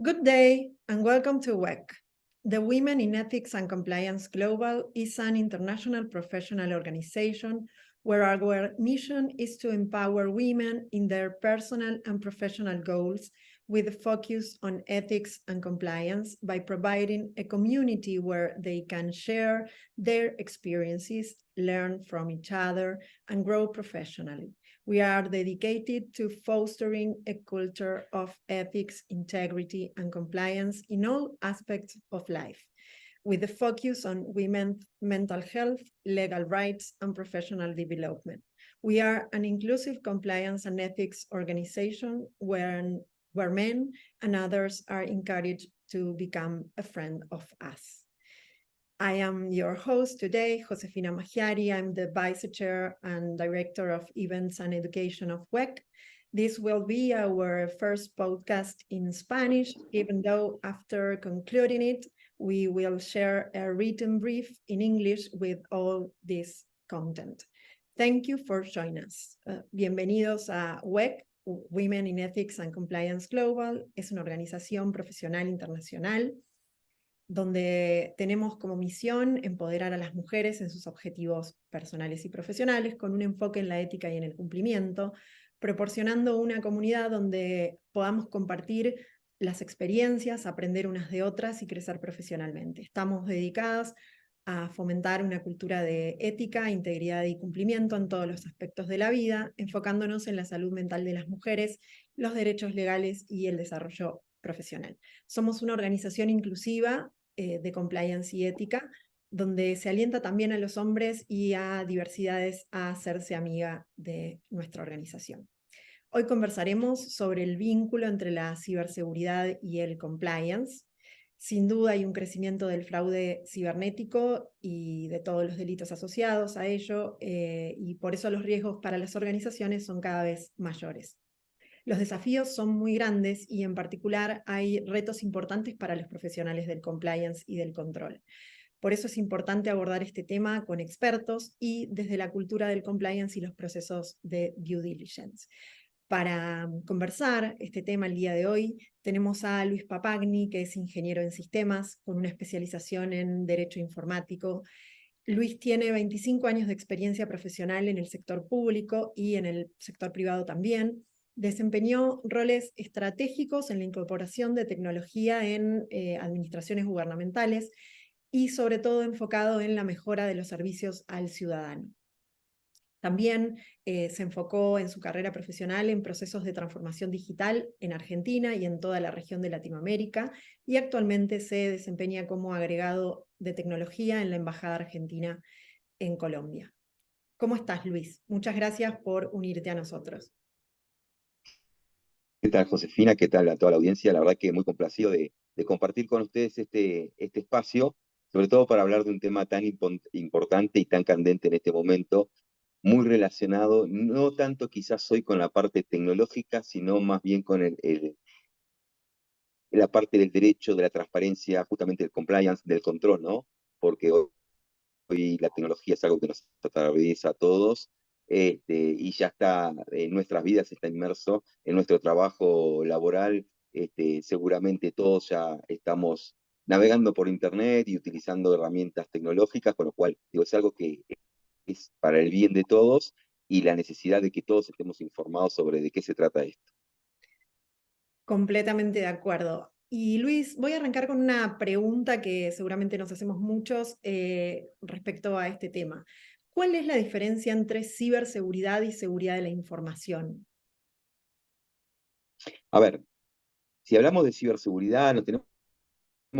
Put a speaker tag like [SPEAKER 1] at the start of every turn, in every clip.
[SPEAKER 1] Good day and welcome to WEC. The Women in Ethics and Compliance Global is an international professional organization where our mission is to empower women in their personal and professional goals with a focus on ethics and compliance by providing a community where they can share their experiences, learn from each other, and grow professionally. We are dedicated to fostering a culture of ethics, integrity, and compliance in all aspects of life, with a focus on women's mental health, legal rights, and professional development. We are an inclusive compliance and ethics organization where men and others are encouraged to become a friend of us. I am your host today, Josefina Maggiari. I'm the Vice Chair and Director of Events and Education of WEC. This will be our first podcast in Spanish, even though after concluding it, we will share a written brief in English with all this content. Thank you for joining us. Bienvenidos a WEC, Women in Ethics and Compliance Global. Es una organización profesional internacional donde tenemos como misión empoderar a las mujeres en sus objetivos personales y profesionales con un enfoque en la ética y en el cumplimiento, proporcionando una comunidad donde podamos compartir las experiencias, aprender unas de otras y crecer profesionalmente. Estamos dedicadas a fomentar una cultura de ética, integridad y cumplimiento en todos los aspectos de la vida, enfocándonos en la salud mental de las mujeres, los derechos legales y el desarrollo profesional. Somos una organización inclusiva de compliance y ética, donde se alienta también a los hombres y a diversidades a hacerse amiga de nuestra organización. Hoy conversaremos sobre el vínculo entre la ciberseguridad y el compliance. Sin duda hay un crecimiento del fraude cibernético y de todos los delitos asociados a ello, y por eso los riesgos para las organizaciones son cada vez mayores. Los desafíos son muy grandes y en particular hay retos importantes para los profesionales del compliance y del control. Por eso es importante abordar este tema con expertos y desde la cultura del compliance y los procesos de due diligence. Para conversar este tema el día de hoy, tenemos a Luis Papagni, que es ingeniero en sistemas, con una especialización en Derecho Informático. Luis tiene 25 años de experiencia profesional en el sector público y en el sector privado también. Desempeñó roles estratégicos en la incorporación de tecnología en administraciones gubernamentales y sobre todo enfocado en la mejora de los servicios al ciudadano. También se enfocó en su carrera profesional en procesos de transformación digital en Argentina y en toda la región de Latinoamérica, y actualmente se desempeña como agregado de tecnología en la Embajada Argentina en Colombia. ¿Cómo estás, Luis? Muchas gracias por unirte a nosotros.
[SPEAKER 2] ¿Qué tal, Josefina? ¿Qué tal a toda la audiencia? La verdad que muy complacido de compartir con ustedes este espacio, sobre todo para hablar de un tema tan importante y tan candente en este momento, muy relacionado, no tanto quizás hoy con la parte tecnológica, sino más bien con la parte del derecho, de la transparencia, justamente del compliance, del control, ¿no? Porque hoy la tecnología es algo que nos atraviesa a todos, y ya está en nuestras vidas, está inmerso en nuestro trabajo laboral. Seguramente todos ya estamos navegando por internet y utilizando herramientas tecnológicas, con lo cual digo, es algo que es para el bien de todos y la necesidad de que todos estemos informados sobre de qué se trata esto.
[SPEAKER 1] Completamente de acuerdo. Y Luis, voy a arrancar con una pregunta que seguramente nos hacemos muchos respecto a este tema. ¿Cuál es la diferencia entre ciberseguridad y seguridad de la información?
[SPEAKER 2] A ver, si hablamos de ciberseguridad, nos tenemos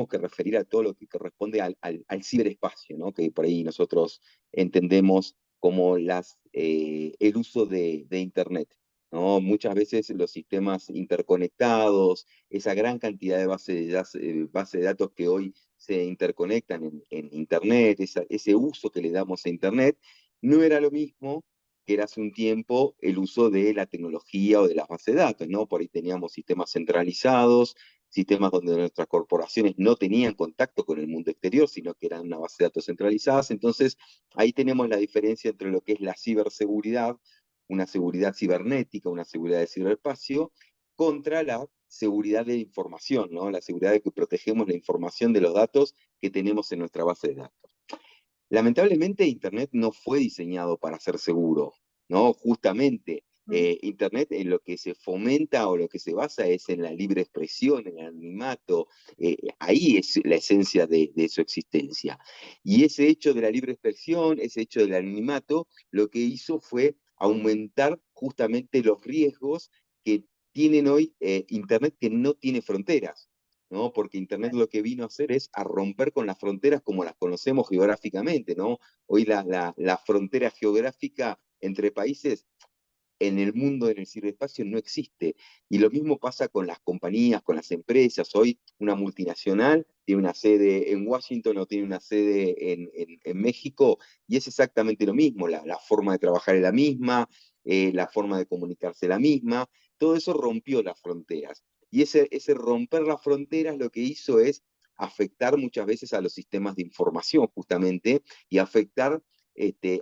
[SPEAKER 2] que referir a todo lo que corresponde al ciberespacio, ¿no? Que por ahí nosotros entendemos como el uso de Internet, ¿no? Muchas veces los sistemas interconectados, esa gran cantidad de base de datos que hoy se interconectan en Internet, ese uso que le damos a Internet, no era lo mismo que era hace un tiempo el uso de la tecnología o de las bases de datos, ¿no? Por ahí teníamos sistemas centralizados, sistemas donde nuestras corporaciones no tenían contacto con el mundo exterior, sino que eran una base de datos centralizadas. Entonces, ahí tenemos la diferencia entre lo que es la ciberseguridad, una seguridad cibernética, una seguridad del ciberespacio, contra la seguridad de la información, ¿no? La seguridad de que protegemos la información de los datos que tenemos en nuestra base de datos. Lamentablemente, Internet no fue diseñado para ser seguro, ¿no? Justamente, Internet en lo que se fomenta o lo que se basa es en la libre expresión, en el anonimato, ahí es la esencia de su existencia. Y ese hecho de la libre expresión, ese hecho del anonimato, lo que hizo fue aumentar justamente los riesgos que tienen hoy Internet, que no tiene fronteras. ¿No? Porque Internet lo que vino a hacer es a romper con las fronteras como las conocemos geográficamente, ¿no? Hoy la frontera geográfica entre países en el mundo, en el ciberespacio, no existe. Y lo mismo pasa con las compañías, con las empresas. Hoy una multinacional tiene una sede en Washington o tiene una sede en México, y es exactamente lo mismo. La forma de trabajar es la misma, la forma de comunicarse es la misma. Todo eso rompió las fronteras. Y ese romper las fronteras lo que hizo es afectar muchas veces a los sistemas de información, justamente, y afectar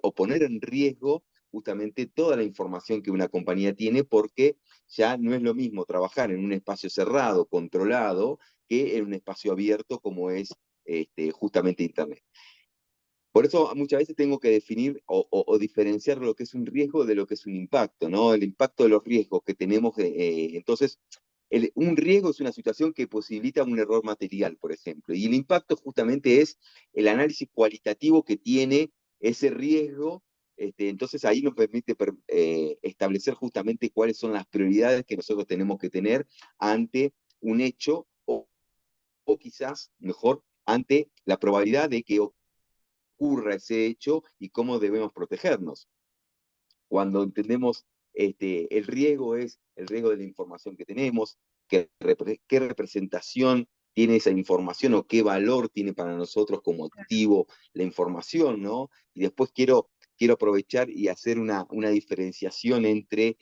[SPEAKER 2] o poner en riesgo justamente toda la información que una compañía tiene, porque ya no es lo mismo trabajar en un espacio cerrado, controlado, que en un espacio abierto como es justamente Internet. Por eso muchas veces tengo que definir o diferenciar lo que es un riesgo de lo que es un impacto, ¿no? El impacto de los riesgos que tenemos, entonces, un riesgo es una situación que posibilita un error material, por ejemplo, y el impacto justamente es el análisis cualitativo que tiene ese riesgo. Entonces ahí nos permite establecer justamente cuáles son las prioridades que nosotros tenemos que tener ante un hecho o quizás, mejor, ante la probabilidad de que ocurra ese hecho y cómo debemos protegernos. Cuando entendemos el riesgo es el riesgo de la información que tenemos, qué representación tiene esa información o qué valor tiene para nosotros como activo la información, ¿no? Y después quiero aprovechar y hacer una diferenciación entre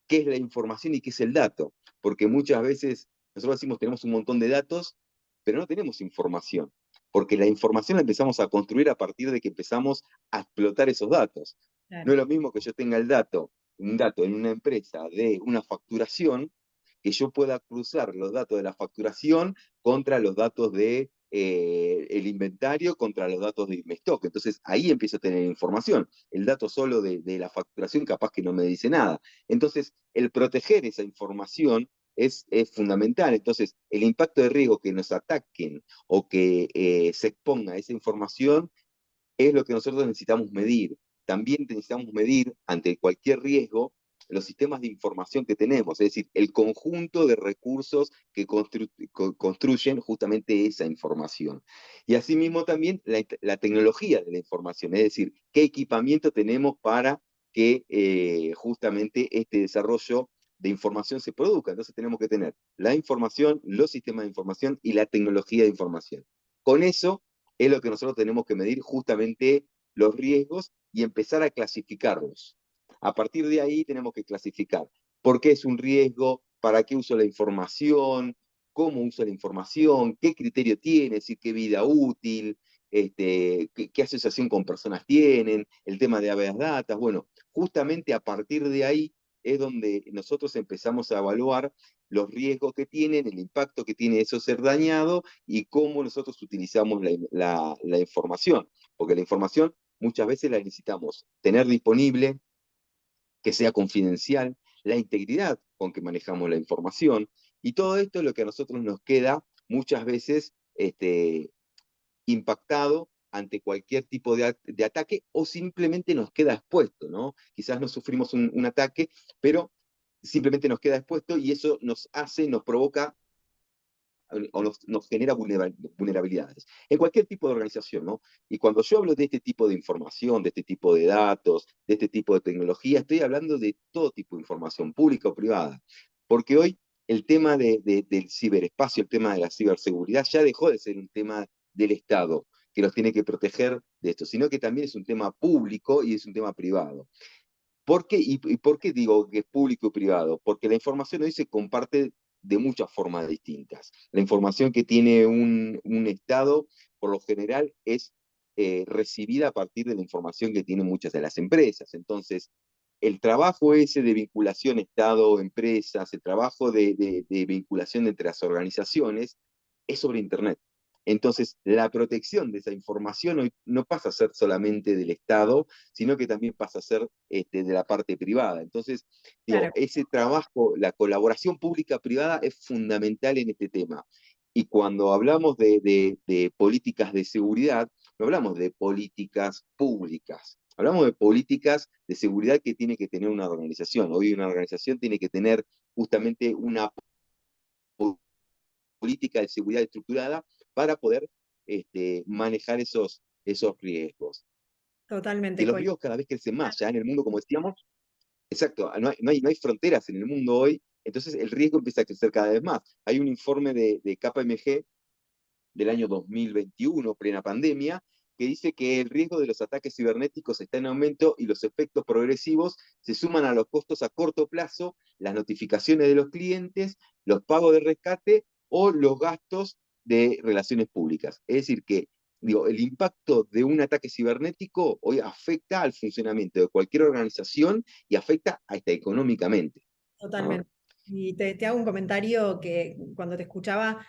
[SPEAKER 2] qué es la información y qué es el dato, porque muchas veces nosotros decimos tenemos un montón de datos, pero no tenemos información, porque la información la empezamos a construir a partir de que empezamos a explotar esos datos. No
[SPEAKER 1] Claro.
[SPEAKER 2] es lo mismo que yo tenga un dato en una empresa de una facturación, que yo pueda cruzar los datos de la facturación contra los datos de el inventario, contra los datos de stock. Entonces ahí empiezo a tener información. El dato solo de la facturación capaz que no me dice nada. Entonces, el proteger esa información es fundamental. Entonces, el impacto de riesgo que nos ataquen o que se exponga a esa información es lo que nosotros necesitamos medir. También necesitamos medir ante cualquier riesgo los sistemas de información que tenemos, es decir, el conjunto de recursos que construyen justamente esa información. Y asimismo también la tecnología de la información, es decir, qué equipamiento tenemos para que justamente este desarrollo de información se produzca. Entonces tenemos que tener la información, los sistemas de información y la tecnología de información. Con eso es lo que nosotros tenemos que medir justamente los riesgos y empezar a clasificarlos. A partir de ahí tenemos que clasificar por qué es un riesgo, para qué uso la información, cómo uso la información, qué criterio tiene, es decir, qué vida útil, qué asociación con personas tienen, el tema de habeas data. Bueno, justamente a partir de ahí es donde nosotros empezamos a evaluar los riesgos que tienen, el impacto que tiene eso ser dañado y cómo nosotros utilizamos la información. Porque la información muchas veces la necesitamos tener disponible, que sea confidencial, la integridad con que manejamos la información, y todo esto es lo que a nosotros nos queda muchas veces impactado ante cualquier tipo de ataque o simplemente nos queda expuesto, ¿no? Quizás no sufrimos un ataque, pero simplemente nos queda expuesto y eso nos provoca o nos genera vulnerabilidades. En cualquier tipo de organización, ¿no? Y cuando yo hablo de este tipo de información, de este tipo de datos, de este tipo de tecnología, estoy hablando de todo tipo de información, pública o privada. Porque hoy el tema del ciberespacio, el tema de la ciberseguridad, ya dejó de ser un tema del Estado, que los tiene que proteger de esto, sino que también es un tema público y es un tema privado. ¿Por qué? ¿Y por qué digo que es público y privado? Porque la información hoy se comparte de muchas formas distintas. La información que tiene un Estado, por lo general, es recibida a partir de la información que tienen muchas de las empresas. Entonces, el trabajo ese de vinculación Estado-empresas, el trabajo de vinculación entre las organizaciones, es sobre Internet. Entonces, la protección de esa información hoy no pasa a ser solamente del Estado, sino que también pasa a ser de la parte privada. Entonces, digo,
[SPEAKER 1] Claro,
[SPEAKER 2] ese trabajo, la colaboración pública-privada es fundamental en este tema. Y cuando hablamos de políticas de seguridad, no hablamos de políticas públicas, hablamos de políticas de seguridad que tiene que tener una organización. Hoy una organización tiene que tener justamente una política de seguridad estructurada para poder manejar esos riesgos.
[SPEAKER 1] totalmente.
[SPEAKER 2] Que los riesgos cada vez crecen más, ya en el mundo, como decíamos, exacto, no hay fronteras en el mundo hoy, entonces el riesgo empieza a crecer cada vez más. Hay un informe de KPMG del año 2021, plena pandemia, que dice que el riesgo de los ataques cibernéticos está en aumento y los efectos progresivos se suman a los costos a corto plazo, las notificaciones de los clientes, los pagos de rescate o los gastos de relaciones públicas. Es decir, que digo, el impacto de un ataque cibernético hoy afecta al funcionamiento de cualquier organización y afecta hasta económicamente, ¿no?
[SPEAKER 1] Totalmente. Y te hago un comentario que cuando te escuchaba,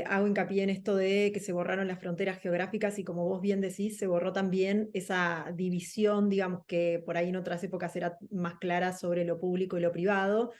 [SPEAKER 1] hago hincapié en esto de que se borraron las fronteras geográficas y como vos bien decís, se borró también esa división, digamos, que por ahí en otras épocas era más clara sobre lo público y lo privado.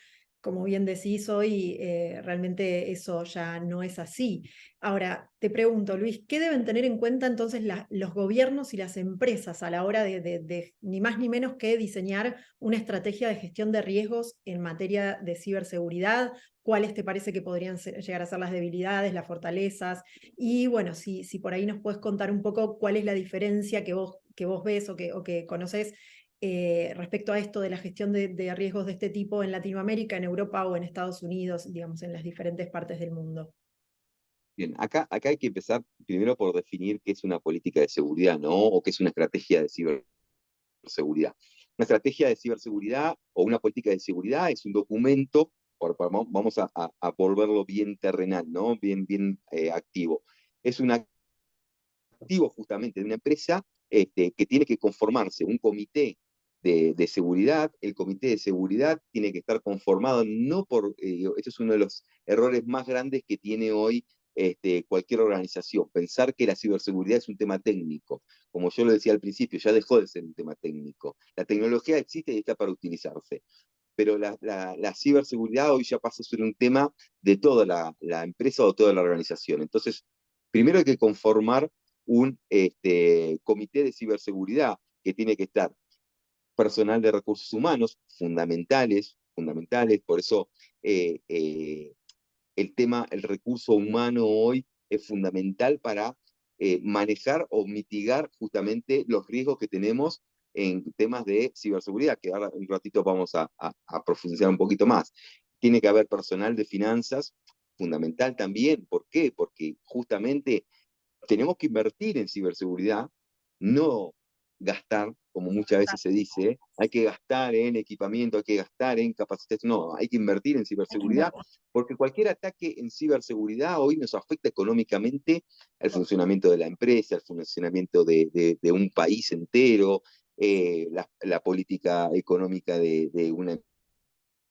[SPEAKER 1] Como bien decís hoy, realmente eso ya no es así. Ahora, te pregunto, Luis, ¿qué deben tener en cuenta entonces los gobiernos y las empresas a la hora de ni más ni menos que diseñar una estrategia de gestión de riesgos en materia de ciberseguridad? ¿Cuáles te parece que podrían llegar a ser las debilidades, las fortalezas? Y bueno, si por ahí nos puedes contar un poco cuál es la diferencia que vos ves o que conoces respecto a esto de la gestión de riesgos de este tipo en Latinoamérica, en Europa o en Estados Unidos, digamos, en las diferentes partes del mundo.
[SPEAKER 2] Bien, acá hay que empezar primero por definir qué es una política de seguridad, ¿no? O qué es una estrategia de ciberseguridad. Una estrategia de ciberseguridad o una política de seguridad es un documento, vamos a volverlo bien terrenal, ¿no? Bien activo. Es un activo justamente de una empresa que tiene que conformarse un comité de seguridad. El comité de seguridad tiene que estar conformado no por, este es uno de los errores más grandes que tiene hoy cualquier organización, pensar que la ciberseguridad es un tema técnico. Como yo lo decía al principio, ya dejó de ser un tema técnico. La tecnología existe y está para utilizarse, pero la ciberseguridad hoy ya pasa a ser un tema de toda la empresa o toda la organización. Entonces, primero hay que conformar un comité de ciberseguridad que tiene que estar personal de recursos humanos, fundamentales, por eso el recurso humano hoy es fundamental para manejar o mitigar justamente los riesgos que tenemos en temas de ciberseguridad, que ahora un ratito vamos a profundizar un poquito más. Tiene que haber personal de finanzas, fundamental también. ¿Por qué? Porque justamente tenemos que invertir en ciberseguridad, no gastar, como muchas veces se dice, hay que gastar en equipamiento, hay que gastar en capacidades, no, hay que invertir en
[SPEAKER 1] Hay que
[SPEAKER 2] ciberseguridad,
[SPEAKER 1] invertir.
[SPEAKER 2] porque cualquier ataque en ciberseguridad hoy nos afecta económicamente al funcionamiento de la empresa, al funcionamiento de un país entero, la política económica de una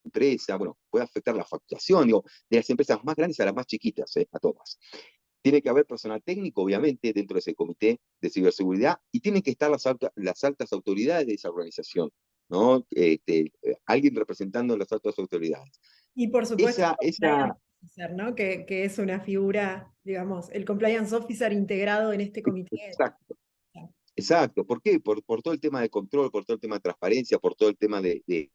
[SPEAKER 2] empresa, bueno, puede afectar la facturación, digo, de las empresas más grandes a las más chiquitas, a todas. Tiene que haber personal técnico, obviamente, dentro de ese comité de ciberseguridad y tienen que estar las altas autoridades de esa organización, ¿no? Alguien representando las altas autoridades.
[SPEAKER 1] Y por supuesto,
[SPEAKER 2] Esa,
[SPEAKER 1] el compliance
[SPEAKER 2] esa,
[SPEAKER 1] officer, ¿no? Que es una figura, digamos, el compliance officer integrado en este comité.
[SPEAKER 2] exacto, exacto. ¿Por qué? Por todo el tema de control, por todo el tema de transparencia, por todo el tema de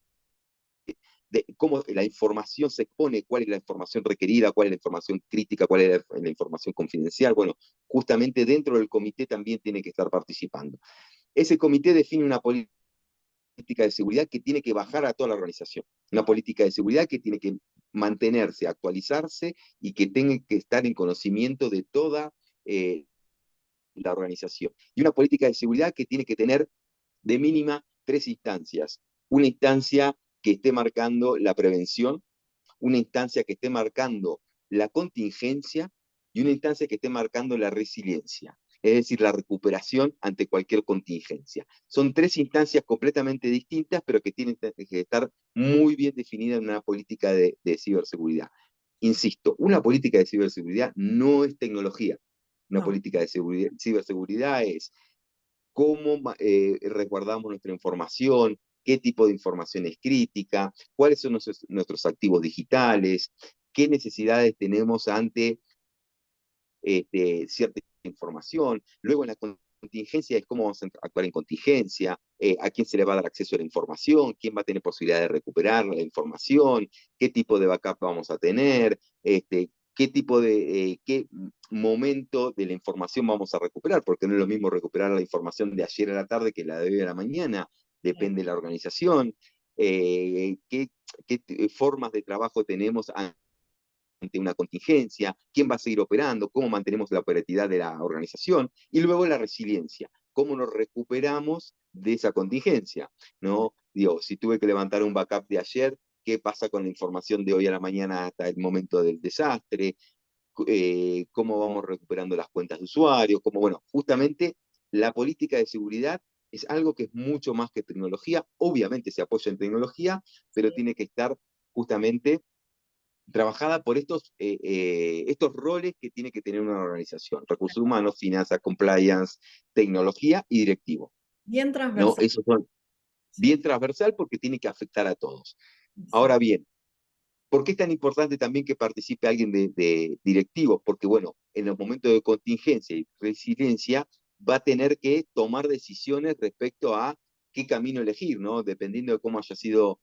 [SPEAKER 2] cómo la información se expone, cuál es la información requerida, cuál es la información crítica, cuál es la información confidencial. Bueno, justamente dentro del comité también tiene que estar participando. Ese comité define una política de seguridad que tiene que bajar a toda la organización. Una política de seguridad que tiene que mantenerse, actualizarse y que tenga que estar en conocimiento de toda la organización. Y una política de seguridad que tiene que tener de mínima tres instancias. Una instancia que esté marcando la prevención, una instancia que esté marcando la contingencia y una instancia que esté marcando la resiliencia. es decir, la recuperación ante cualquier contingencia. Son tres instancias completamente distintas, pero que tienen que estar muy bien definidas en una política de ciberseguridad. Insisto, una política de ciberseguridad no es tecnología. Una
[SPEAKER 1] No.
[SPEAKER 2] política de ciberseguridad es cómo resguardamos nuestra información, qué tipo de información es crítica, cuáles son nuestros activos digitales, qué necesidades tenemos ante cierta información. Luego en la contingencia es cómo vamos a actuar en contingencia, a quién se le va a dar acceso a la información, quién va a tener posibilidad de recuperar la información, qué tipo de backup vamos a tener, qué tipo de, qué momento de la información vamos a recuperar, porque no es lo mismo recuperar la información de ayer a la tarde que la de hoy a la mañana, depende de la organización, qué formas de trabajo tenemos ante una contingencia, quién va a seguir operando, cómo mantenemos la operatividad de la organización, y luego la resiliencia, cómo nos recuperamos de esa contingencia, ¿no? Digo, si tuve que levantar un backup de ayer, ¿qué pasa con la información de hoy a la mañana hasta el momento del desastre? Cómo vamos recuperando las cuentas de usuario, cómo, bueno, justamente la política de seguridad es algo que es mucho más que tecnología, obviamente se apoya en tecnología, pero
[SPEAKER 1] Sí.
[SPEAKER 2] tiene que estar justamente trabajada por estos roles que tiene que tener una organización: recursos humanos, finanzas, compliance, tecnología y directivo.
[SPEAKER 1] Bien
[SPEAKER 2] ¿No?
[SPEAKER 1] transversal.
[SPEAKER 2] Esos son
[SPEAKER 1] Sí.
[SPEAKER 2] bien transversal porque tiene que afectar a todos. Ahora
[SPEAKER 1] Exacto.
[SPEAKER 2] bien, ¿por qué es tan importante también que participe alguien de directivo? Porque, bueno, en los momentos de contingencia y resiliencia va a tener que tomar decisiones respecto a qué camino elegir, ¿no? Dependiendo de cómo haya sido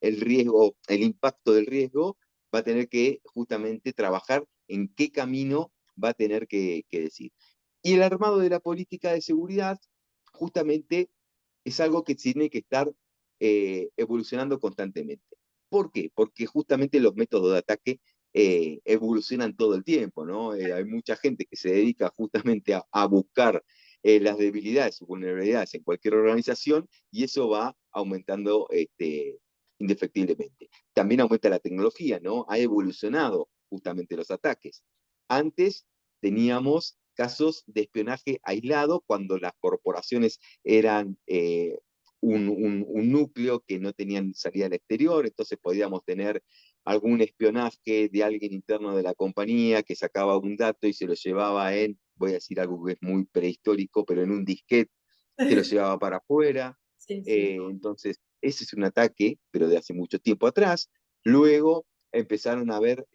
[SPEAKER 2] el riesgo, el impacto del riesgo, va a tener que justamente trabajar en qué camino va a tener que decir. Y el armado de la política de seguridad justamente es algo que tiene que estar evolucionando constantemente. ¿Por qué? Porque justamente los métodos de ataque evolucionan todo el tiempo, ¿no? Hay mucha gente que se dedica justamente a buscar las debilidades o vulnerabilidades en cualquier organización, y eso va aumentando indefectiblemente. También aumenta la tecnología, ¿no? Ha evolucionado justamente los ataques. Antes teníamos casos de espionaje aislado cuando las corporaciones eran un núcleo que no tenían salida al exterior, entonces podíamos tener algún espionaje de alguien interno de la compañía que sacaba un dato y se lo llevaba en, voy a decir algo que es muy prehistórico, pero en un disquete se lo llevaba para afuera.
[SPEAKER 1] Sí, sí.
[SPEAKER 2] Entonces, ese es un ataque, pero de hace mucho tiempo atrás. Luego empezaron a haber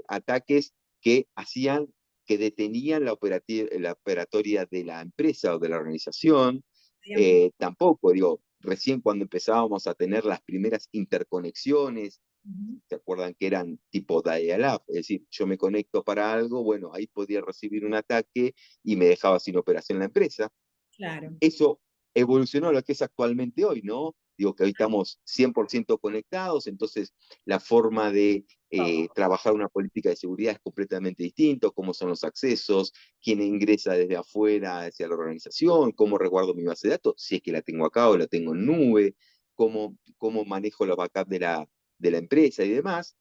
[SPEAKER 2] ataques que hacían, que detenían la operatoria de la empresa o de la organización.
[SPEAKER 1] Tiempo.
[SPEAKER 2] Tampoco, digo, recién cuando empezábamos a tener las primeras interconexiones,
[SPEAKER 1] Ujú.
[SPEAKER 2] ¿se acuerdan que eran tipo dial-up? Es decir, yo me conecto para algo, bueno, ahí podía recibir un ataque y me dejaba sin operación la empresa.
[SPEAKER 1] Claro.
[SPEAKER 2] Eso evolucionó a lo que es actualmente hoy, ¿no? Digo que hoy estamos 100% conectados, entonces la forma de
[SPEAKER 1] Todo.
[SPEAKER 2] trabajar una política de seguridad es completamente distinto: cómo son los accesos, quién ingresa desde afuera hacia la organización, cómo resguardo mi base de datos, si es que la tengo acá o la tengo en nube, cómo manejo los backups de la empresa y demás.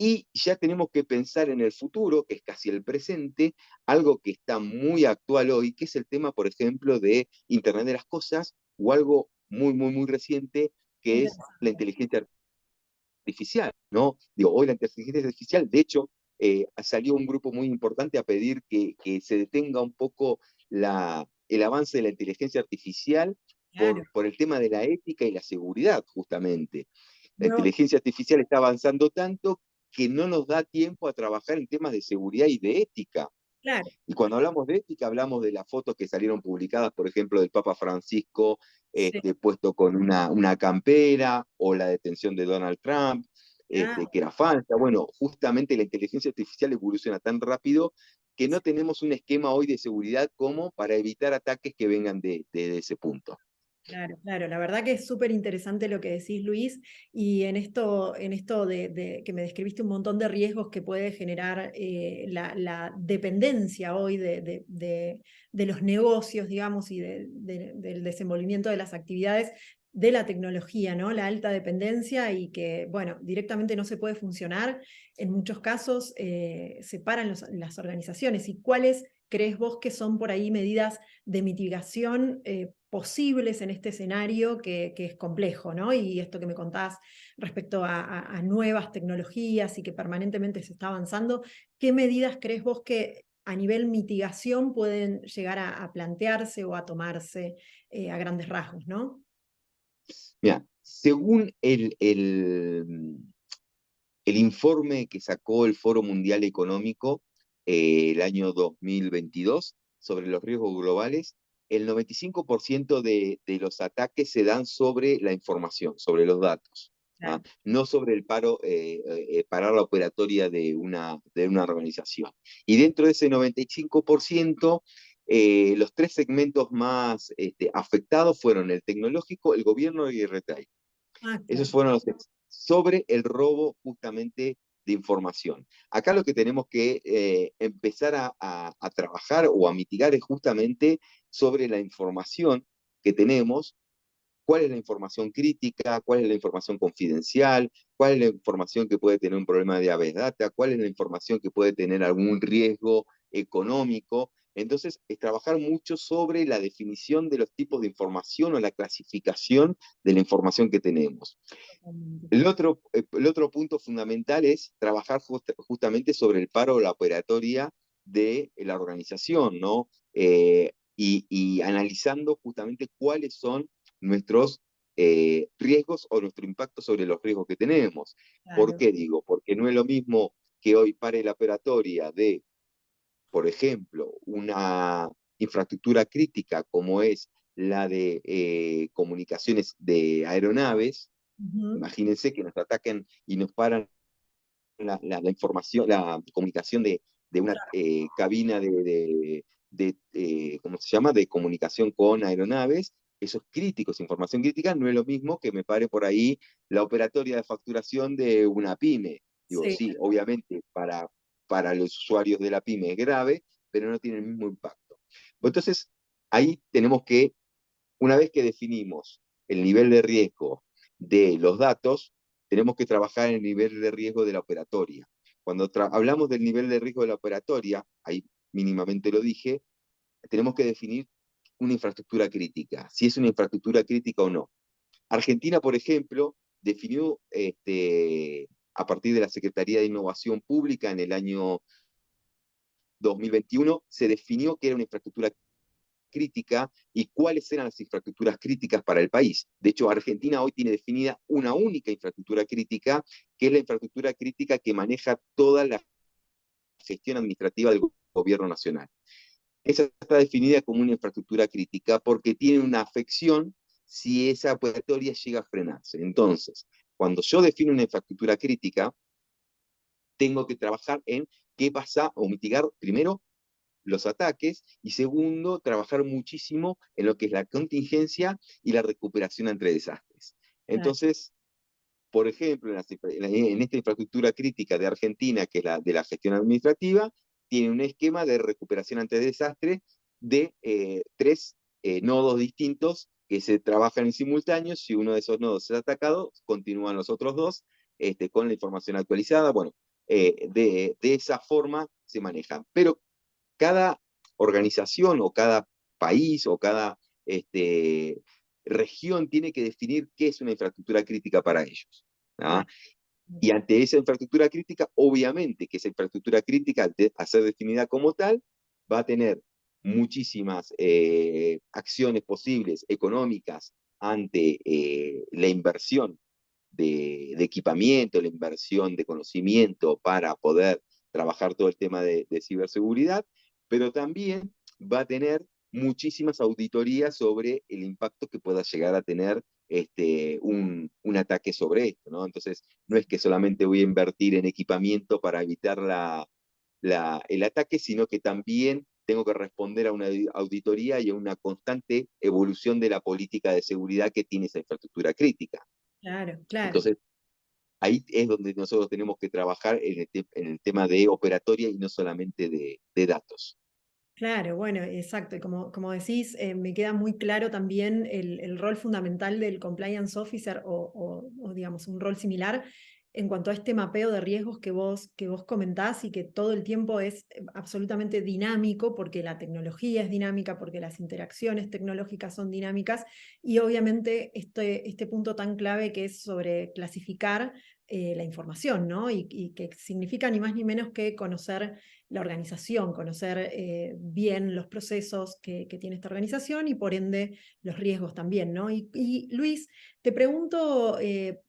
[SPEAKER 2] Y ya tenemos que pensar en el futuro, que es casi el presente, algo que está muy actual hoy, que es el tema, por ejemplo, de Internet de las Cosas, o algo muy, muy, muy reciente,
[SPEAKER 1] Qué
[SPEAKER 2] que es la
[SPEAKER 1] interesante.
[SPEAKER 2] inteligencia artificial, ¿no? Digo, hoy la inteligencia artificial, de hecho, salió un grupo muy importante a pedir que se detenga un poco el avance de la inteligencia artificial
[SPEAKER 1] Claro.
[SPEAKER 2] por el tema de la ética y la seguridad, justamente. La
[SPEAKER 1] No,
[SPEAKER 2] inteligencia artificial está avanzando tanto que no nos da tiempo a trabajar en temas de seguridad y de ética.
[SPEAKER 1] claro.
[SPEAKER 2] Y cuando hablamos de ética, hablamos de las fotos que salieron publicadas, por ejemplo, del Papa Francisco
[SPEAKER 1] Sí.
[SPEAKER 2] puesto con una campera, o la detención de Donald Trump,
[SPEAKER 1] Ah,
[SPEAKER 2] que era falsa. Bueno, justamente la inteligencia artificial evoluciona tan rápido que no tenemos un esquema hoy de seguridad como para evitar ataques que vengan de ese punto.
[SPEAKER 1] claro, claro. La verdad que es súper interesante lo que decís, Luis, y en esto de que me describiste un montón de riesgos que puede generar la dependencia hoy de los negocios, digamos, y del desenvolvimiento de las actividades de la tecnología, ¿no? La alta dependencia y que, bueno, directamente no se puede funcionar. En muchos casos separan las organizaciones. ¿Y cuál es crees vos que son por ahí medidas de mitigación posibles en este escenario que es complejo, ¿no? Y esto que me contás respecto a nuevas tecnologías y que permanentemente se está avanzando, ¿qué medidas crees vos que a nivel mitigación pueden llegar a plantearse o a tomarse a grandes rasgos, ¿no?
[SPEAKER 2] Mira, según el informe que sacó el Foro Mundial Económico el año 2022 sobre los riesgos globales, el 95% de los ataques se dan sobre la información, sobre los datos, ¿ah?
[SPEAKER 1] Claro.
[SPEAKER 2] No sobre el parar la operatoria de una organización. Y dentro de ese 95%, los tres segmentos más afectados fueron el tecnológico, el gobierno y el retail.
[SPEAKER 1] Ah,
[SPEAKER 2] Esos
[SPEAKER 1] claro.
[SPEAKER 2] fueron los textos sobre el robo justamente de información. Acá lo que tenemos que empezar a trabajar o a mitigar es justamente sobre la información que tenemos, cuál es la información crítica, cuál es la información confidencial, cuál es la información que puede tener un problema de habeas data, cuál es la información que puede tener algún riesgo económico. Entonces, es trabajar mucho sobre la definición de los tipos de información o la clasificación de la información que tenemos.
[SPEAKER 1] Totalmente.
[SPEAKER 2] El otro punto fundamental es trabajar justamente sobre el paro o la operatoria de la organización, ¿no? Y analizando justamente cuáles son nuestros riesgos o nuestro impacto sobre los riesgos que tenemos. ¿Por
[SPEAKER 1] Claro.
[SPEAKER 2] qué digo? Porque no es lo mismo que hoy pare la operatoria de, por ejemplo, una infraestructura crítica como es la de comunicaciones de aeronaves.
[SPEAKER 1] Ujú.
[SPEAKER 2] Imagínense que nos ataquen y nos paran la información, la comunicación de una cabina ¿cómo se llama? De comunicación con aeronaves. Eso es crítico, es información crítica, no es lo mismo que me pare por ahí la operatoria de facturación de una pyme. Digo,
[SPEAKER 1] Sí,
[SPEAKER 2] sí, obviamente para los usuarios de la pyme es grave, pero no tiene el mismo impacto. Entonces, ahí tenemos que, una vez que definimos el nivel de riesgo de los datos, tenemos que trabajar en el nivel de riesgo de la operatoria. Cuando hablamos del nivel de riesgo de la operatoria, ahí mínimamente lo dije, tenemos que definir una infraestructura crítica, si es una infraestructura crítica o no. Argentina, por ejemplo, definió a partir de la Secretaría de Innovación Pública en el año 2021, se definió que era una infraestructura crítica y cuáles eran las infraestructuras críticas para el país. De hecho, Argentina hoy tiene definida una única infraestructura crítica, que es la infraestructura crítica que maneja toda la gestión administrativa del gobierno nacional. Esa está definida como una infraestructura crítica porque tiene una afección si esa operatoria llega a frenarse. Entonces, cuando yo defino una infraestructura crítica, tengo que trabajar en qué pasa o mitigar primero los ataques y segundo, trabajar muchísimo en lo que es la contingencia y la recuperación ante desastres.
[SPEAKER 1] claro.
[SPEAKER 2] Entonces, por ejemplo, en esta infraestructura crítica de Argentina, que es la de la gestión administrativa, tiene un esquema de recuperación ante desastres de tres nodos distintos que se trabajan en simultáneo. Si uno de esos nodos es atacado, continúan los otros dos con la información actualizada. Bueno, de esa forma se manejan. Pero cada organización o cada país o cada región tiene que definir qué es una infraestructura crítica para ellos. ¿Ah?
[SPEAKER 1] Claro.
[SPEAKER 2] Y ante esa infraestructura crítica, obviamente que esa infraestructura crítica, a ser definida como tal, va a tener muchísimas acciones posibles económicas ante la inversión de equipamiento, la inversión de conocimiento para poder trabajar todo el tema de ciberseguridad, pero también va a tener muchísimas auditorías sobre el impacto que pueda llegar a tener un ataque sobre esto, ¿no? Entonces, no es que solamente voy a invertir en equipamiento para evitar el ataque, sino que también tengo que responder a una auditoría y a una constante evolución de la política de seguridad que tiene esa infraestructura crítica.
[SPEAKER 1] Claro, claro.
[SPEAKER 2] Entonces, ahí es donde nosotros tenemos que trabajar en el tema de operatoria y no solamente de datos.
[SPEAKER 1] Claro, bueno, exacto. Y como decís, me queda muy claro también el rol fundamental del compliance officer o, digamos, un rol similar, en cuanto a este mapeo de riesgos que vos comentás y que todo el tiempo es absolutamente dinámico porque la tecnología es dinámica, porque las interacciones tecnológicas son dinámicas y obviamente este punto tan clave que es sobre clasificar la información, ¿no? Y que significa ni más ni menos que conocer la organización, conocer bien los procesos que tiene esta organización y por ende los riesgos también, ¿no? Y Luis, te pregunto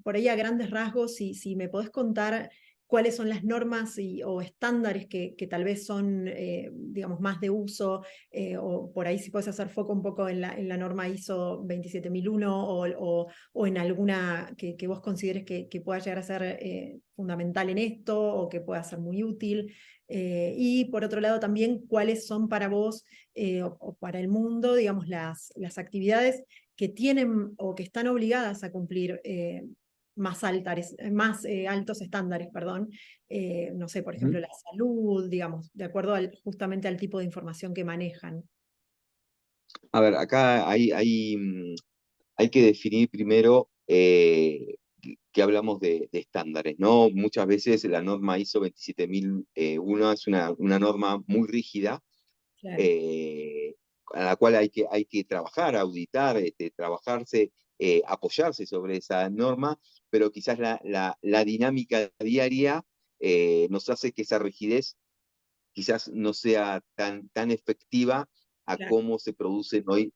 [SPEAKER 1] por ahí a grandes rasgos si me podés contar cuáles son las normas o estándares que tal vez son, digamos, más de uso, o por ahí si puedes hacer foco un poco en la norma ISO 27001 o en alguna que vos consideres que pueda llegar a ser fundamental en esto o que pueda ser muy útil. Y por otro lado también, ¿cuáles son para vos o para el mundo, digamos, las actividades que tienen o que están obligadas a cumplir más altos estándares, perdón? No sé, por
[SPEAKER 2] Ujú.
[SPEAKER 1] ejemplo, la salud, digamos, de acuerdo justamente al tipo de información que manejan.
[SPEAKER 2] A ver, acá hay que definir primero qué hablamos de estándares, ¿no? Muchas veces la norma ISO 27001 es una norma muy rígida,
[SPEAKER 1] Claro,
[SPEAKER 2] eh, a la cual hay que trabajar, auditar, trabajarse, apoyarse sobre esa norma, pero quizás la dinámica diaria nos hace que esa rigidez quizás no sea tan efectiva a
[SPEAKER 1] claro.
[SPEAKER 2] cómo se producen hoy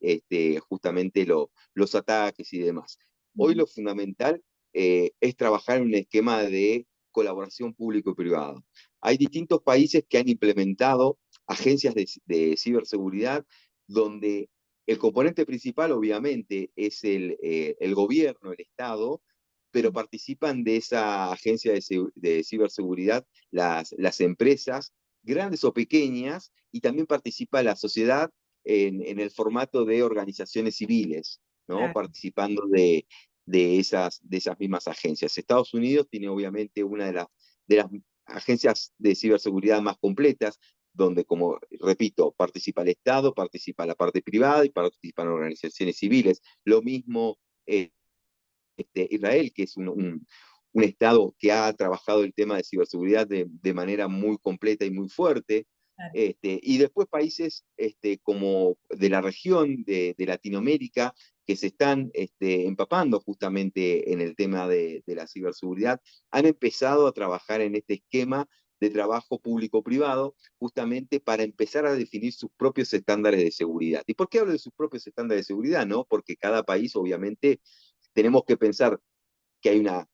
[SPEAKER 2] justamente los ataques y demás. Hoy
[SPEAKER 1] Ujú.
[SPEAKER 2] lo fundamental es trabajar en un esquema de colaboración público-privado. Hay distintos países que han implementado agencias de ciberseguridad donde el componente principal obviamente es el gobierno, el Estado, pero participan de esa agencia de ciberseguridad las empresas grandes o pequeñas, y también participa la sociedad en el formato de organizaciones civiles, ¿no?
[SPEAKER 1] Claro,
[SPEAKER 2] Participando de esas mismas agencias. Estados Unidos tiene obviamente una de las agencias de ciberseguridad más completas, donde, como repito, participa el Estado, participa la parte privada y participan organizaciones civiles. Lo mismo Israel, que es un Estado que ha trabajado el tema de ciberseguridad de manera muy completa y muy fuerte.
[SPEAKER 1] claro,
[SPEAKER 2] Y después países como de la región de Latinoamérica que se están empapando justamente en el tema de la ciberseguridad, han empezado a trabajar en este esquema de trabajo público-privado, justamente para empezar a definir sus propios estándares de seguridad. ¿Y por qué hablo de sus propios estándares de seguridad? ¿No? Porque cada país obviamente tenemos que pensar que hay una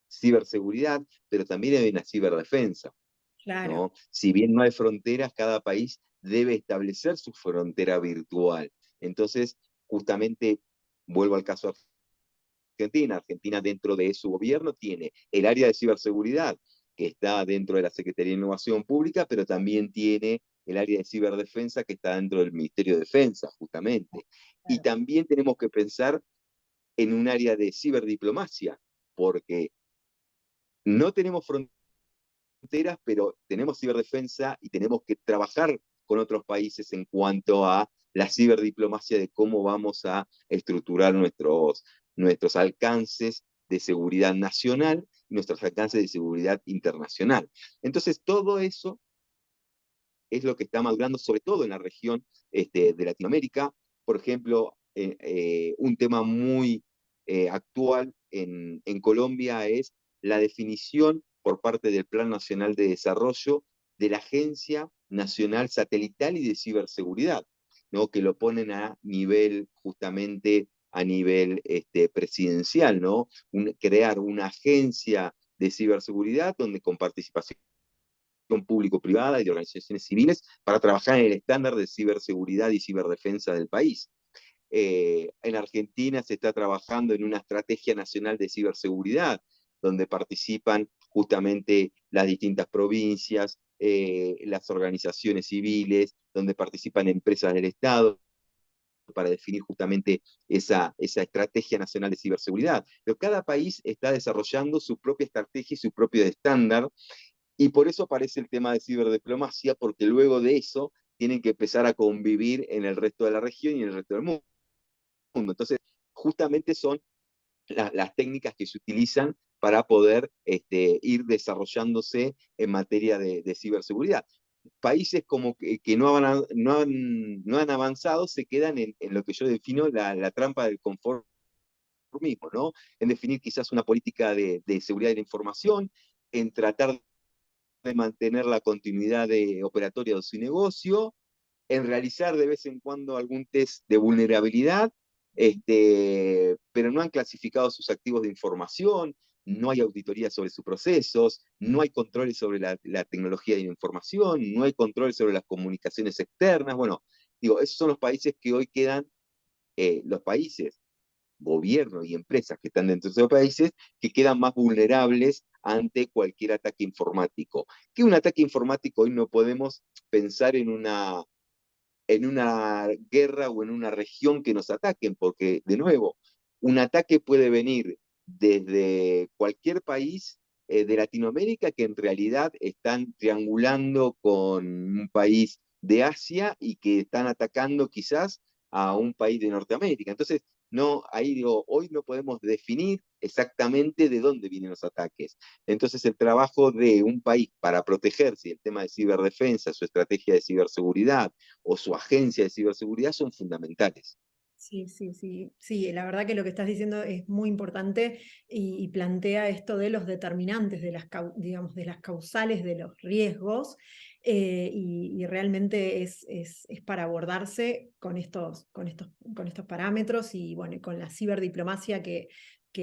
[SPEAKER 2] ciberseguridad, pero también hay una ciberdefensa,
[SPEAKER 1] claro.
[SPEAKER 2] ¿no? Si bien no hay fronteras, cada país debe establecer su frontera virtual. Entonces, justamente, vuelvo al caso Argentina. Argentina, dentro de su gobierno, tiene el área de ciberseguridad, que está dentro de la Secretaría de Innovación Pública, pero también tiene el área de ciberdefensa, que está dentro del Ministerio de Defensa, justamente. Y
[SPEAKER 1] Claro.
[SPEAKER 2] también tenemos que pensar en un área de ciberdiplomacia, porque no tenemos fronteras, pero tenemos ciberdefensa y tenemos que trabajar con otros países en cuanto a la ciberdiplomacia de cómo vamos a estructurar nuestros alcances de seguridad nacional y nuestros alcances de seguridad internacional. Entonces, todo eso es lo que está madurando, sobre todo en la región de Latinoamérica. Por ejemplo, un tema muy actual en Colombia es la definición por parte del Plan Nacional de Desarrollo de la Agencia Nacional Satelital y de Ciberseguridad, ¿no? Que lo ponen a nivel, justamente a nivel presidencial, ¿no? Crear una agencia de ciberseguridad donde con participación público-privada y de organizaciones civiles para trabajar en el estándar de ciberseguridad y ciberdefensa del país. En Argentina se está trabajando en una estrategia nacional de ciberseguridad, donde participan justamente las distintas provincias, las organizaciones civiles, donde participan empresas del Estado para definir justamente esa estrategia nacional de ciberseguridad. Pero cada país está desarrollando su propia estrategia y su propio estándar, y por eso aparece el tema de ciberdiplomacia, porque luego de eso tienen que empezar a convivir en el resto de la región y en el resto del mundo. Entonces, justamente son las técnicas que se utilizan para poder ir desarrollándose en materia de ciberseguridad. Países como que no han avanzado se quedan en lo que yo defino la trampa del conformismo, ¿no? En definir quizás una política de seguridad de la información, en tratar de mantener la continuidad operatoria de su negocio, en realizar de vez en cuando algún test de vulnerabilidad, pero no han clasificado sus activos de información, no hay auditoría sobre sus procesos, no hay controles sobre la tecnología de la información, no hay controles sobre las comunicaciones externas. Bueno, digo, esos son los países que hoy quedan, los países, gobiernos y empresas que están dentro de esos países, que quedan más vulnerables ante cualquier ataque informático. Que un ataque informático hoy no podemos pensar en una guerra o en una región que nos ataquen, porque, de nuevo, un ataque puede venir desde cualquier país de Latinoamérica que en realidad están triangulando con un país de Asia y que están atacando quizás a un país de Norteamérica. Entonces, no, ahí digo, hoy no podemos definir exactamente de dónde vienen los ataques. Entonces, el trabajo de un país para protegerse, el tema de ciberdefensa, su estrategia de ciberseguridad, o su agencia de ciberseguridad son fundamentales.
[SPEAKER 1] Sí, sí, sí, sí, la verdad que lo que estás diciendo es muy importante y plantea esto de los determinantes, de digamos, de las causales de los riesgos, y realmente es para abordarse con estos parámetros y bueno, y con la ciberdiplomacia que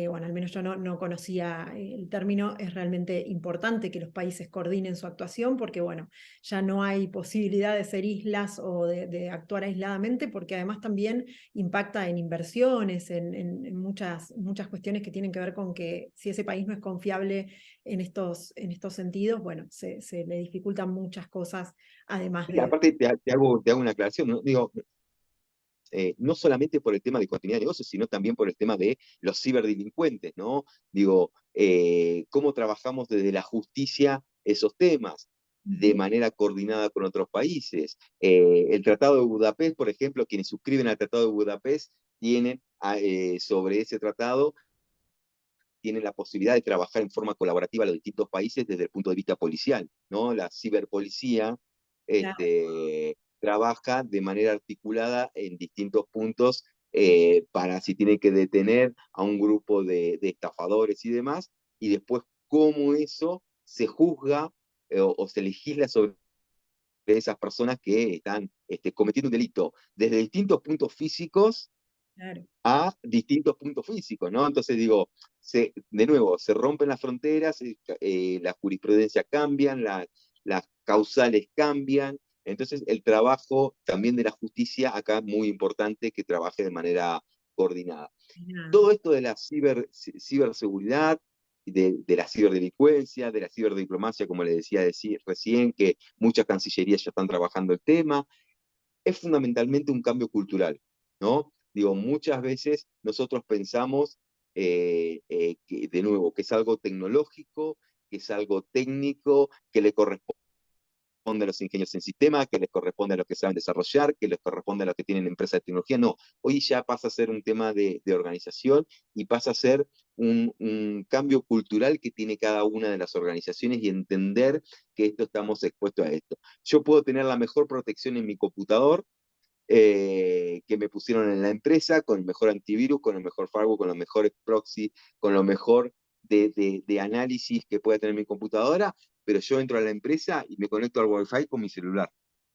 [SPEAKER 1] bueno, al menos yo no conocía el término. Es realmente importante que los países coordinen su actuación porque bueno, ya no hay posibilidad de ser islas o de actuar aisladamente, porque además también impacta en inversiones, en muchas cuestiones que tienen que ver con que si ese país no es confiable en estos sentidos, bueno, se le dificultan muchas cosas, además
[SPEAKER 2] Y
[SPEAKER 1] de...
[SPEAKER 2] aparte te hago una aclaración, ¿no? Digo, no solamente por el tema de continuidad de negocios, sino también por el tema de los ciberdelincuentes, ¿no? Digo, cómo trabajamos desde la justicia esos temas de
[SPEAKER 1] Ujú.
[SPEAKER 2] manera coordinada con otros países. El Tratado de Budapest, por ejemplo, quienes suscriben al Tratado de Budapest tienen sobre ese tratado tienen la posibilidad de trabajar en forma colaborativa los distintos países desde el punto de vista policial, ¿no? La ciberpolicía
[SPEAKER 1] Claro,
[SPEAKER 2] trabaja de manera articulada en distintos puntos para si tiene que detener a un grupo de estafadores y demás, y después cómo eso se juzga o se legisla sobre esas personas que están cometiendo un delito desde distintos puntos físicos
[SPEAKER 1] claro.
[SPEAKER 2] a distintos puntos físicos, ¿no? Entonces digo, de nuevo, se rompen las fronteras, las jurisprudencias cambian, las causales cambian, entonces el trabajo también de la justicia acá es muy importante que trabaje de manera coordinada.
[SPEAKER 1] Nada,
[SPEAKER 2] Todo esto de la ciberseguridad, de la ciberdelincuencia, de la ciberdiplomacia, como le decía recién, que muchas cancillerías ya están trabajando el tema, es fundamentalmente un cambio cultural, ¿no? Digo, muchas veces nosotros pensamos, que, de nuevo, que es algo tecnológico, que es algo técnico, que le corresponde a los ingenieros en sistema, que les corresponde a los que saben desarrollar, que les corresponde a los que tienen empresas de tecnología. No, hoy ya pasa a ser un tema de organización y pasa a ser un cambio cultural que tiene cada una de las organizaciones y entender que esto estamos expuestos a esto. Yo puedo tener la mejor protección en mi computador, que me pusieron en la empresa, con el mejor antivirus, con el mejor firewall, con los mejores proxy, con lo mejor de análisis que pueda tener mi computadora, pero yo entro a la empresa y me conecto al Wi-Fi con mi celular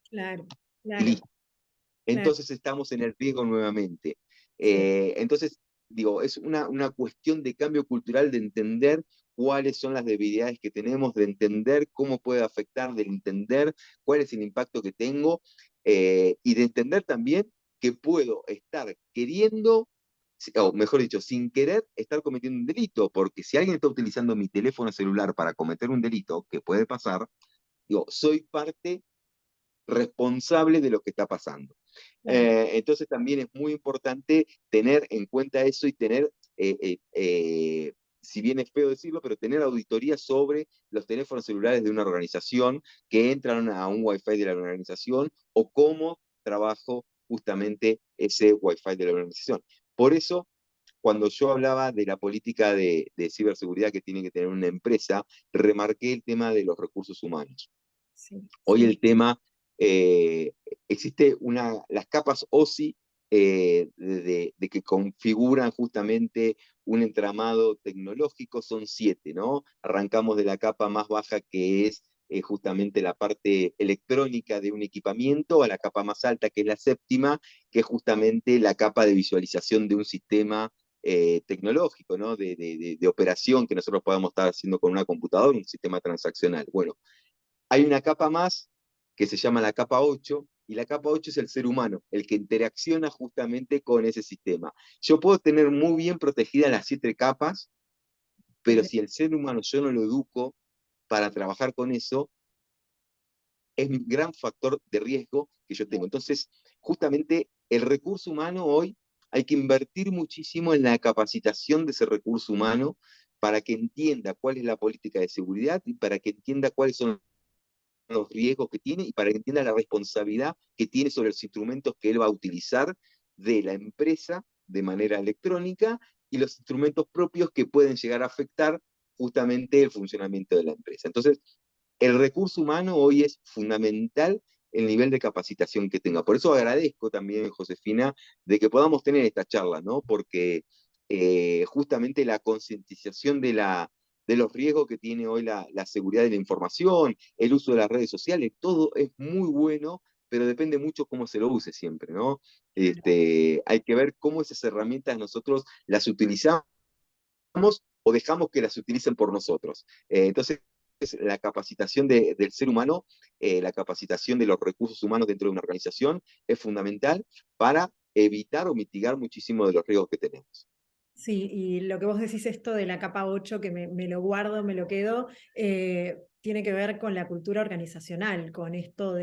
[SPEAKER 1] claro,
[SPEAKER 2] y
[SPEAKER 1] claro,
[SPEAKER 2] listo.
[SPEAKER 1] claro,
[SPEAKER 2] Entonces estamos en el riesgo nuevamente.
[SPEAKER 1] sí,
[SPEAKER 2] Entonces, digo, es una cuestión de cambio cultural, de entender cuáles son las debilidades que tenemos, de entender cómo puede afectar, de entender cuál es el impacto que tengo, y de entender también que puedo estar queriendo, o mejor dicho, sin querer estar cometiendo un delito, porque si alguien está utilizando mi teléfono celular para cometer un delito, que puede pasar, digo, soy parte responsable de lo que está pasando.
[SPEAKER 1] claro.
[SPEAKER 2] Entonces también es muy importante tener en cuenta eso y tener, si bien es feo decirlo, pero tener auditoría sobre los teléfonos celulares de una organización que entran a un Wi-Fi de la organización o cómo trabajo justamente ese Wi-Fi de la organización. Por eso cuando yo hablaba de la política de ciberseguridad que tiene que tener una empresa, remarqué el tema de los recursos humanos.
[SPEAKER 1] Sí,
[SPEAKER 2] Hoy
[SPEAKER 1] sí.
[SPEAKER 2] el tema, eh, existe las capas OSI de que configuran justamente un entramado tecnológico, son 7, ¿no? Arrancamos de la capa más baja que es justamente la parte electrónica de un equipamiento, a la capa más alta que es la séptima, que es justamente la capa de visualización de un sistema tecnológico, ¿no? De operación que nosotros podamos estar haciendo con una computadora, un sistema transaccional. Bueno, hay una capa más que se llama la capa 8, y la capa 8 es el ser humano, el que interacciona justamente con ese sistema. Yo puedo tener muy bien protegidas las 7 capas, pero si el ser humano yo no lo educo para trabajar con eso, es un gran factor de riesgo que yo tengo. Entonces, justamente el recurso humano hoy hay que invertir muchísimo en la capacitación de ese recurso humano para que entienda cuál es la política de seguridad y para que entienda cuáles son los riesgos que tiene y para que entienda la responsabilidad que tiene sobre los instrumentos que él va a utilizar de la empresa de manera electrónica y los instrumentos propios que pueden llegar a afectar justamente el funcionamiento de la empresa. Entonces, el recurso humano hoy es fundamental el nivel de capacitación que tenga. Por eso agradezco también, Josefina, de que podamos tener esta charla, ¿no? Porque justamente la concientización de los riesgos que tiene hoy la seguridad de la información, el uso de las redes sociales, todo es muy bueno, pero depende mucho cómo se lo use siempre, ¿no? Hay que ver cómo esas herramientas nosotros las utilizamos o dejamos que las utilicen por nosotros. Entonces, la capacitación del ser humano, la capacitación de los recursos humanos dentro de una organización es fundamental para evitar o mitigar muchísimo de los riesgos que tenemos.
[SPEAKER 1] Sí, y lo que vos decís esto de la capa 8 que me lo guardo, me lo quedo, tiene que ver con la cultura organizacional, con esto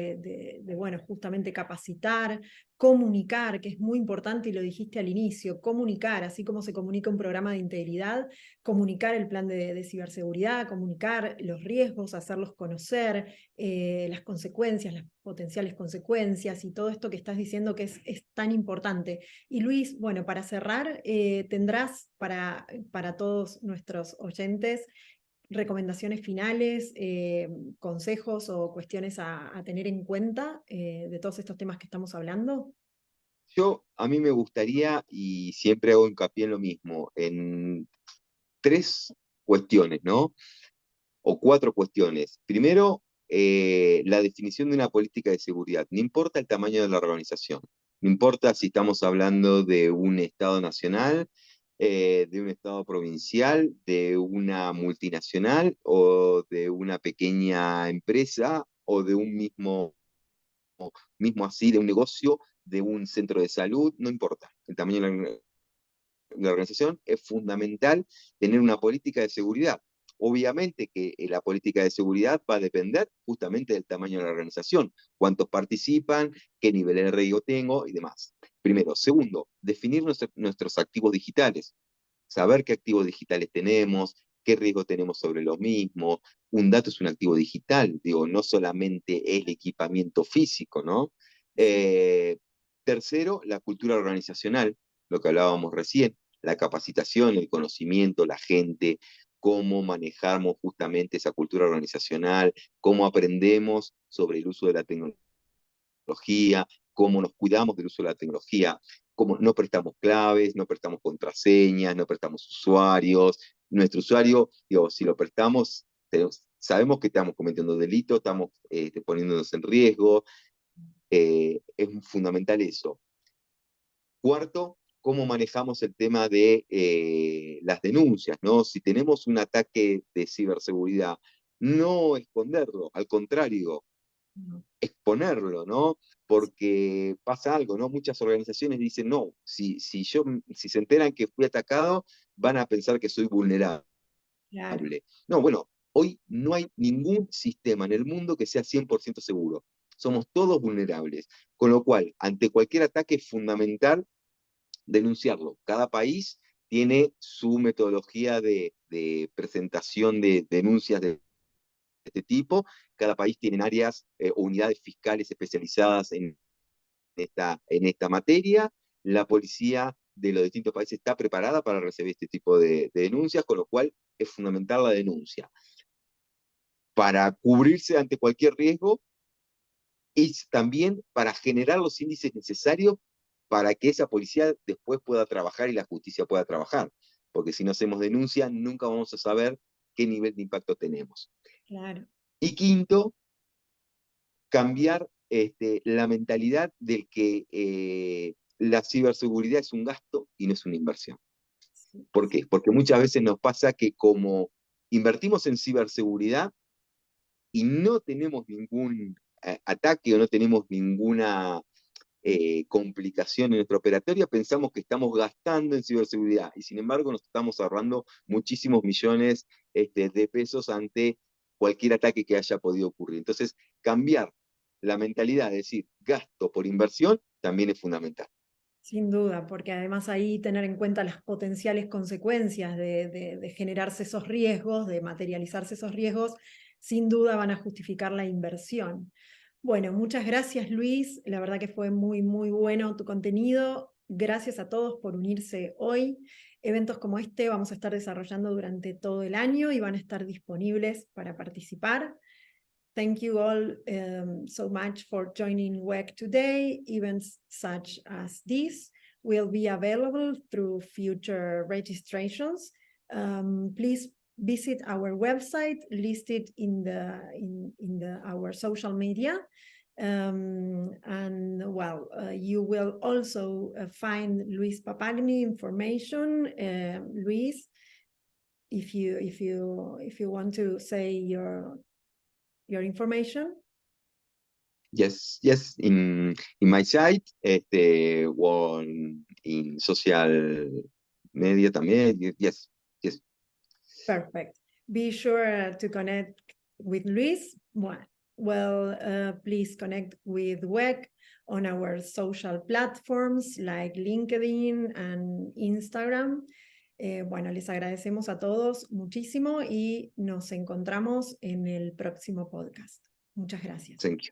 [SPEAKER 1] bueno, justamente capacitar, comunicar, que es muy importante y lo dijiste al inicio, comunicar, así como se comunica un programa de integridad, comunicar el plan de ciberseguridad, comunicar los riesgos, hacerlos conocer, las consecuencias, las potenciales consecuencias y todo esto que estás diciendo que es tan importante. Y Luis, bueno, para cerrar, tendrás para todos nuestros oyentes recomendaciones finales, consejos o cuestiones a tener en cuenta de todos estos temas que estamos hablando.
[SPEAKER 2] A mí me gustaría, y siempre hago hincapié en lo mismo, en 3 cuestiones, ¿no? O 4 cuestiones. Primero, la definición de una política de seguridad. No importa el tamaño de la organización, no importa si estamos hablando de un Estado nacional, de un Estado provincial, de una multinacional o de una pequeña empresa o de un mismo así, de un negocio, de un centro de salud, no importa. El tamaño de la organización es fundamental tener una política de seguridad. Obviamente que la política de seguridad va a depender justamente del tamaño de la organización, cuántos participan, qué nivel de riesgo tengo y demás. Primero. Segundo, definir nuestros activos digitales, saber qué activos digitales tenemos, qué riesgo tenemos sobre los mismos. Un dato es un activo digital, digo, no solamente el equipamiento físico, ¿no? Eh, Tercero, la cultura organizacional, lo que hablábamos recién, la capacitación, el conocimiento, la gente, cómo manejamos justamente esa cultura organizacional, cómo aprendemos sobre el uso de la tecnología, cómo nos cuidamos del uso de la tecnología, cómo no prestamos claves, no prestamos contraseñas, no prestamos usuarios. Nuestro usuario, digo, si lo prestamos, sabemos que estamos cometiendo delito, estamos poniéndonos en riesgo. Es fundamental eso. Cuarto, cómo manejamos el tema de las denuncias, ¿no? Si tenemos un ataque de ciberseguridad, no esconderlo, al contrario,
[SPEAKER 1] No.
[SPEAKER 2] exponerlo, ¿no? Porque pasa algo, ¿no? Muchas organizaciones dicen, no, si se enteran que fui atacado, van a pensar que soy vulnerable.
[SPEAKER 1] Claro.
[SPEAKER 2] No, bueno, hoy no hay ningún sistema en el mundo que sea 100% seguro. Somos todos vulnerables. Con lo cual, ante cualquier ataque es fundamental denunciarlo. Cada país tiene su metodología de presentación de denuncias de este tipo. Cada país tiene áreas o unidades fiscales especializadas en esta materia. La policía de los distintos países está preparada para recibir este tipo de denuncias, con lo cual es fundamental la denuncia para cubrirse ante cualquier riesgo y también para generar los índices necesarios para que esa policía después pueda trabajar y la justicia pueda trabajar. Porque si no hacemos denuncia, nunca vamos a saber qué nivel de impacto tenemos.
[SPEAKER 1] Claro.
[SPEAKER 2] Y quinto, cambiar la mentalidad del que la ciberseguridad es un gasto y no es una inversión.
[SPEAKER 1] Sí,
[SPEAKER 2] ¿Por qué? Porque muchas veces nos pasa que como invertimos en ciberseguridad y no tenemos ningún ataque o no tenemos ninguna complicación en nuestra operatoria, pensamos que estamos gastando en ciberseguridad y sin embargo nos estamos ahorrando muchísimos millones de pesos ante cualquier ataque que haya podido ocurrir. Entonces, cambiar la mentalidad, es decir, gasto por inversión, también es fundamental.
[SPEAKER 1] sin duda, porque además ahí tener en cuenta las potenciales consecuencias de generarse esos riesgos, de materializarse esos riesgos, sin duda van a justificar la inversión. Bueno, muchas gracias, Luis. La verdad que fue muy, muy bueno tu contenido. Gracias a todos por unirse hoy. Eventos como este vamos a estar desarrollando durante todo el año y van a estar disponibles para participar. Thank you all so much for joining WEC today. Events such as this will be available through future registrations. Please visit our website listed in our social media. You will also find Luis Papagni information. Luis, if you want to say your information.
[SPEAKER 2] Yes, in my site, o in social media también, yes.
[SPEAKER 1] Perfect. Be sure to connect with Luis. Please connect with WEC on our social platforms like LinkedIn and Instagram. Les agradecemos a todos muchísimo y nos encontramos en el próximo podcast. Muchas gracias.
[SPEAKER 2] Thank you.